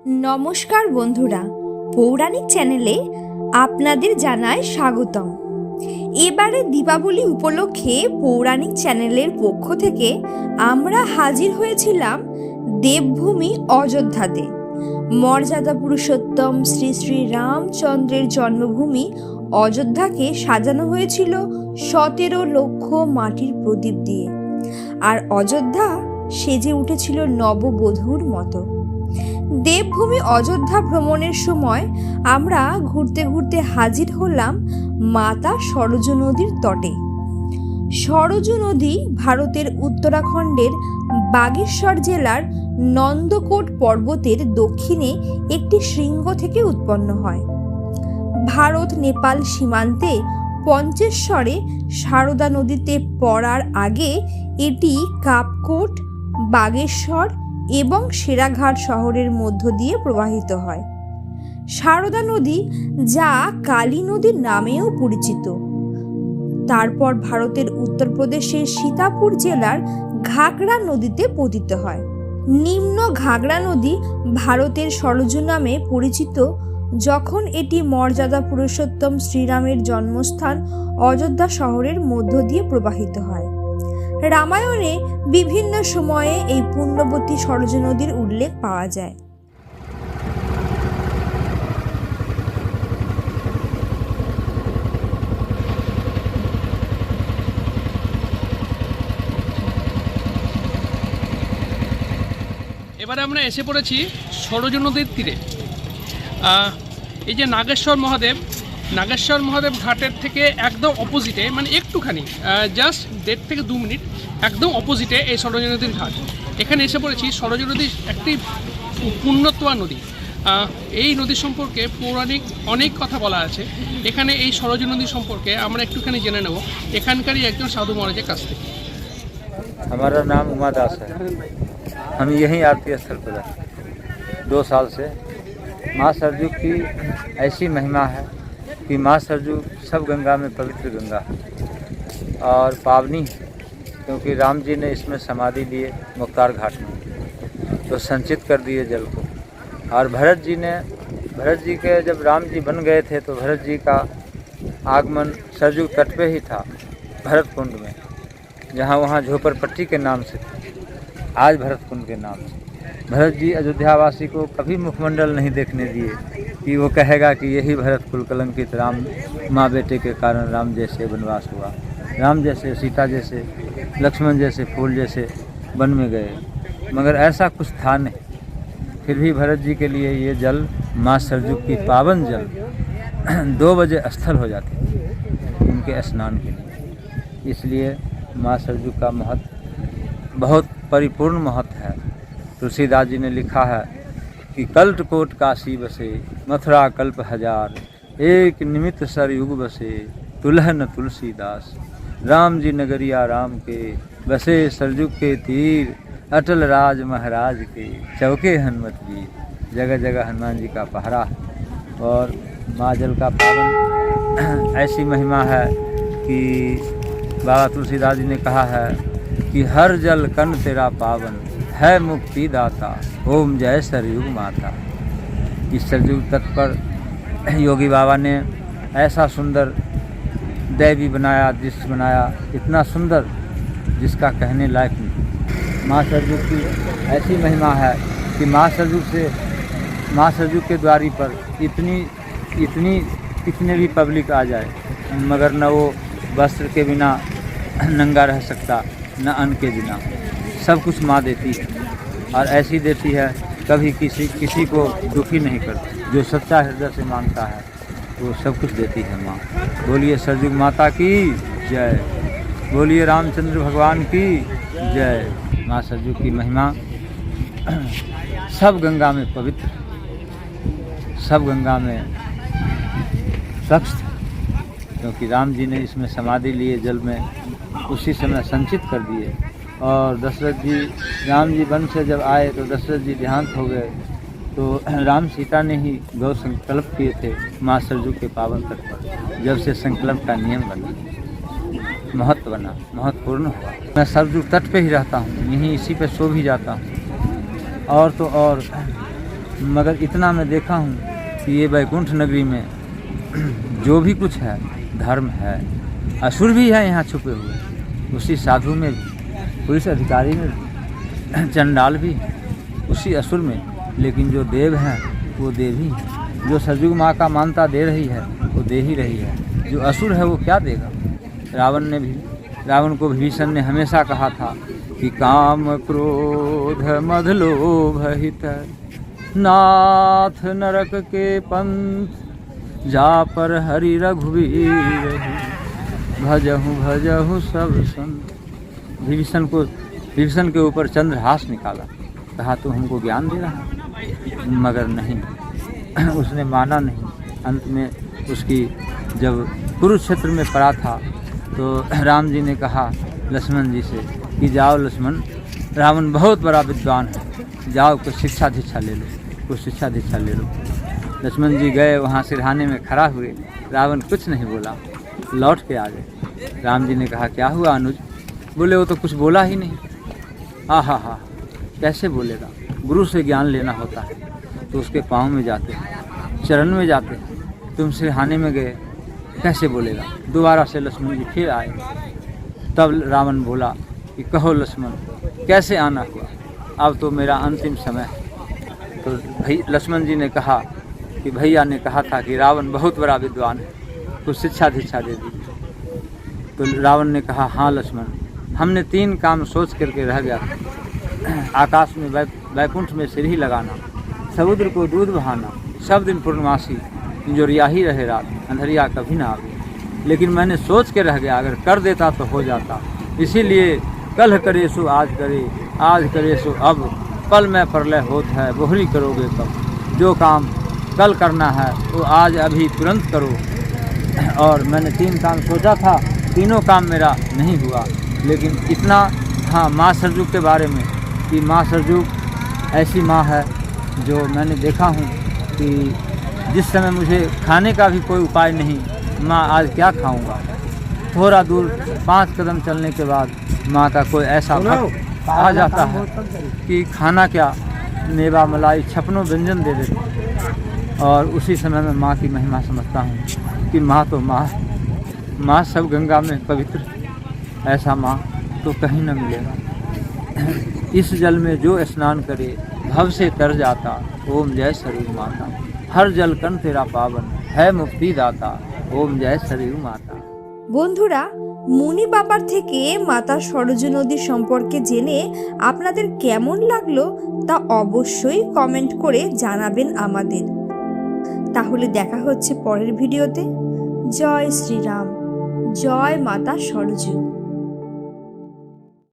নমস্কার বন্ধুরা, পৌরাণিক চ্যানেলে আপনাদের জানায় স্বাগতম। এবারে দীপাবলি উপলক্ষে পৌরাণিক চ্যানেলের পক্ষ থেকে আমরা হাজির হয়েছিলাম দেবভূমি অযোধ্যাতে। মর্যাদা পুরুষোত্তম শ্রী শ্রী রামচন্দ্রের জন্মভূমি অযোধ্যাকে সাজানো হয়েছিল 17 লক্ষ মাটির প্রদীপ দিয়ে, আর অযোধ্যা সেজে উঠেছিল নববধূর মতো। দেবভূমি অযোধ্যা ভ্রমণের সময় আমরা ঘুরতে ঘুরতে হাজির হলাম মাতা সরযূ নদীর তটে। সরযূ নদী ভারতের উত্তরাখণ্ডের বাগেশ্বর জেলার নন্দকোট পর্বতের দক্ষিণে একটি শৃঙ্গ থেকে উৎপন্ন হয়। ভারত নেপাল সীমান্তে পঞ্চেশ্বরে সারদা নদীতে পড়ার আগে এটি কাপকোট, বাগেশ্বর এবং সেরাঘাট শহরের মধ্য দিয়ে প্রবাহিত হয়। সারদা নদী, যা কালী নদীর নামেও পরিচিত, তারপর ভারতের উত্তরপ্রদেশের সীতাপুর জেলার ঘাগড়া নদীতে পতিত হয়। নিম্ন ঘাগড়া নদী ভারতের সরযূ নামে পরিচিত যখন এটি মর্যাদা পুরুষোত্তম শ্রীরামের জন্মস্থান অযোধ্যা শহরের মধ্য দিয়ে প্রবাহিত হয়। রামায়ণে বিভিন্ন সময়ে এই পুণ্যবতী সরযূ নদীর উল্লেখ পাওয়া যায়। এবারে আমরা এসে পড়েছি সরযূ নদীর তীরে। এই যে নাগেশ্বর মহাদেব ঘাটের থেকে একদম অপোজিটে, মানে একটুখানি জাস্ট 1.5 থেকে 2 মিনিট একদম অপোজিটে এই সরযূ নদীর ঘাট। এখানে এসে পড়েছি। সরযূ নদী একটি পুণ্যতোয়া নদী। এই নদী সম্পর্কে পৌরাণিক অনেক কথা বলা আছে। এখানে এই সরযূ নদী সম্পর্কে আমরা একটুখানি জেনে নেব এখানকারই একজন সাধু মহারাজের কাছ থেকে। हमारा नाम उमा दास है। हम यहीं आरती स्थल पर हैं 2 साल से। माँ सरजू की ऐसी महिमा है कि माँ सरजू सब गंगा में पवित्र गंगा है और पावनी, क्योंकि राम जी ने इसमें समाधि लिए मुख्तार घाट में, तो संचित कर दिए जल को। और भरत जी के जब राम जी बन गए थे तो भरत जी का आगमन सरजू तट पे ही था, भरत कुंड में, जहाँ वहाँ झोपड़पट्टी के नाम से आज भरत कुंड के नाम से। भरत जी अयोध्यावासी को कभी मुखमंडल नहीं देखने दिए कि वो कहेगा कि यही भरत कुल कलंकित राम माँ बेटे के कारण राम जैसे वनवास हुआ, राम जैसे, सीता जैसे, लक्ष्मण जैसे, फूल जैसे वन में गए, मगर ऐसा कुछ था नहीं। फिर भी भरत जी के लिए ये जल, माँ सरजू की पावन जल 2 बजे स्थल हो जाती उनके स्नान के लिए। इसलिए माँ सरजू का महत्व बहुत परिपूर्ण महत्व है। तुलसीदास जी ने लिखा है कि कल्ट कोट काशी बसे, मथुरा कल्प हजार, एक निमित्त सर युग बसे, तुलह न तुलसीदास। राम जी नगरिया राम के, बसे सरजू के तीर, अटल राज महाराज के, चौके हनुमत वीर। जगह जगह हनुमान जी का पहरा। और माँ जल का पावन ऐसी महिमा है कि बाबा तुलसीदास जी ने कहा है कि हर जल कन तेरा पावन, है मुक्ति दाता, ओम जय सरयुग माता। इस सरयू तट पर योगी बाबा ने ऐसा सुंदर दैवी बनाया, दृश्य बनाया, इतना सुंदर जिसका कहने लायक नहीं। माँ सरयू की ऐसी महिमा है कि माँ सरयू के द्वारी पर कितने भी पब्लिक आ जाए, मगर न वो वस्त्र के बिना नंगा रह सकता, न अन्न के बिना। सब कुछ माँ देती है, और ऐसी देती है कभी किसी को दुखी नहीं करती। जो सच्चा हृदय से मांगता है वो सब कुछ देती है माँ। बोलिए सरजू माता की जय, बोलिए रामचंद्र भगवान की जय। माँ सरजू की महिमा सब गंगा में पवित्र, सब गंगा में स्वच्छ, क्योंकि राम जी ने इसमें समाधि लिए जल में उसी समय संचित कर दिए। और दशरथ जी, राम जी वन से जब आए तो दशरथ जी देहांत हो गए, तो राम सीता ने ही 2 संकल्प किए थे माँ सरजू के पावन तट पर। जब से संकल्प का नियम बना, महत्व बना, महत्वपूर्ण हुआ। मैं सरजू तट पे ही रहता हूँ, यहीं इसी पे सो भी जाता हूँ। और तो और मगर इतना मैं देखा हूँ कि ये वैकुंठ नगरी में जो भी कुछ है धर्म है, असुर भी है यहाँ छुपे हुए, उसी साधु में भी, पुलिस अधिकारी में भी, चंडाल भी उसी असुर में, लेकिन जो देव हैं वो देव ही है। जो सरजू माँ का मानता दे रही है वो दे ही रही है, जो असुर है वो क्या देगा। रावण को विभीषण ने हमेशा कहा था कि काम क्रोध मद लोभ हित नाथ नरक के पंथ जा पर हरि रघुवीर भजहु भजहु सब संत। विभीषण के ऊपर चंद्रहास निकाला, कहा तू हमको ज्ञान दे रहा है, मगर नहीं, उसने माना नहीं। अंत में उसकी जब कुरुक्षेत्र में पड़ा था तो राम जी ने कहा लक्ष्मण जी से कि जाओ लक्ष्मण, रावण बहुत बड़ा विद्वान है, जाओ कुछ शिक्षा दीक्षा ले लो, कुछ शिक्षा दीक्षा ले लो। लक्ष्मण जी गए, वहाँ सिरहाने में खड़ा हुए, रावण कुछ नहीं बोला, लौट के आ गए। राम जी ने कहा क्या हुआ अनुज? बोले वो तो कुछ बोला ही नहीं। हा, कैसे बोलेगा? गुरु से ज्ञान लेना होता है तो उसके पाँव में जाते, चरण में जाते, तुम सिरहाने में गए, कैसे बोलेगा? दोबारा से लक्ष्मण जी फिर आए, तब रावण बोला कि कहो लक्ष्मण कैसे आना हुआ, अब तो मेरा अंतिम समय है। तो लक्ष्मण जी ने कहा कि भैया ने कहा था कि रावण बहुत बड़ा विद्वान है, कुछ शिक्षा दीक्षा दे दी। तो रावण ने कहा हाँ लक्ष्मण, हमने 3 काम सोच करके रह गया था, आकाश में वैकुंठ में सीढ़ी लगाना, समुद्र को दूध बहाना, सब दिन पूर्णमासी, इंजोरिया ही रहे रात, अंधरिया कभी ना आवे। लेकिन मैंने सोच के रह गया, अगर कर देता तो हो जाता। इसीलिए कल करे सो आज करे, आज करे सो अब, पल में प्रलय होत है बोहरी करोगे कब। जो काम कल करना है वो आज अभी तुरंत करो। और मैंने 3 काम सोचा था, तीनों काम मेरा नहीं हुआ। लेकिन इतना हाँ माँ सरजू के बारे में कि माँ सरजू ऐसी माँ है जो मैंने देखा हूँ कि जिस समय मुझे खाने का भी कोई उपाय नहीं, माँ आज क्या खाऊंगा, थोड़ा दूर 5 कदम चलने के बाद माँ का कोई ऐसा भक्त आ जाता है कि खाना क्या, मेवा मलाई 56 व्यंजन दे देते। और उसी समय में माँ की महिमा समझता हूँ कि माँ तो माँ सब गंगा में पवित्र, ऐसा माँ तो कहीं न मिलेगा। इस जल में जो स्नान करे भव से तर जाता, ओम जय सरयू माता। हर जल कण तेरा पावन है मुक्ति दाता, ओम जय सरयू माता। বন্ধুরা, মুনি বাবার থেকে মাতা সরজু নদী সম্পর্কে জেনে আপনাদের কেমন লাগলো তা অবশ্যই কমেন্ট করে জানাবেন আমাদের। তাহলে দেখা হচ্ছে পরের ভিডিওতে। জয় শ্রীরাম, জয় মাতা সরজু।